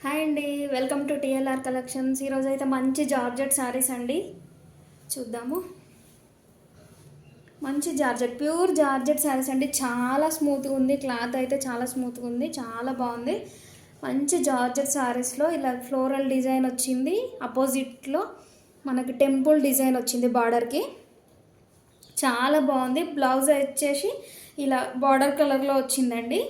Hi అండి, welcome to TLR collections. ఈరోజు అయితే మంచి జార్జెట్ శారీస్ అండి. చూద్దాము. మంచి జార్జెట్, ప్యూర్ జార్జెట్ శారీస్ అండి. చాలా స్మూత్గా ఉంది, క్లాత్ అయితే చాలా స్మూత్గా ఉంది, చాలా బాగుంది. మంచి జార్జెట్ శారీస్లో ఇలా ఫ్లోరల్ డిజైన్ వచ్చింది. అపోజిట్లో మనకి టెంపుల్ డిజైన్ వచ్చింది బార్డర్కి. చాలా బాగుంది. బ్లౌజ్ వచ్చేసి ఇలా బార్డర్ కలర్లో వచ్చిందండి.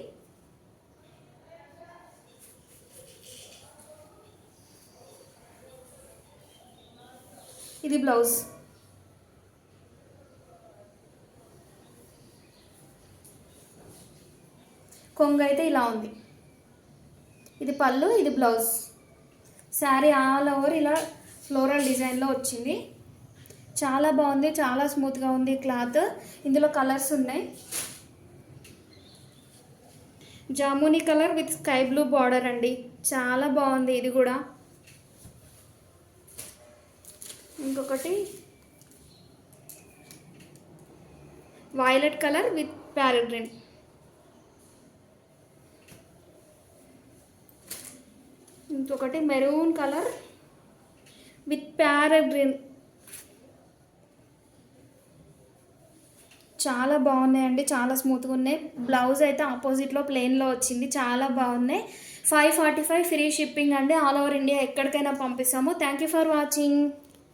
ఇది బ్లౌజ్. కొంగు అయితే ఇలా ఉంది. ఇది పళ్ళు, ఇది బ్లౌజ్. శారీ ఆల్ ఓవర్ ఇలా ఫ్లోరల్ డిజైన్లో వచ్చింది. చాలా బాగుంది, చాలా స్మూత్గా ఉంది క్లాత్. ఇందులో కలర్స్ ఉన్నాయి. జామునీ colour with sky blue border అండి. చాలా బాగుంది ఇది కూడా. ఇంకొకటి violet colour with parrot green. ఇంకొకటి maroon colour with parrot green. చాలా బాగున్నాయండి, చాలా స్మూత్గా ఉన్నాయి. బ్లౌజ్ అయితే ఆపోజిట్లో ప్లెయిన్లో వచ్చింది. చాలా బాగున్నాయి. 545 ఫ్రీ షిప్పింగ్ అండి. ఆల్ ఓవర్ ఇండియా ఎక్కడికైనా పంపిస్తాము. Thank you for watching.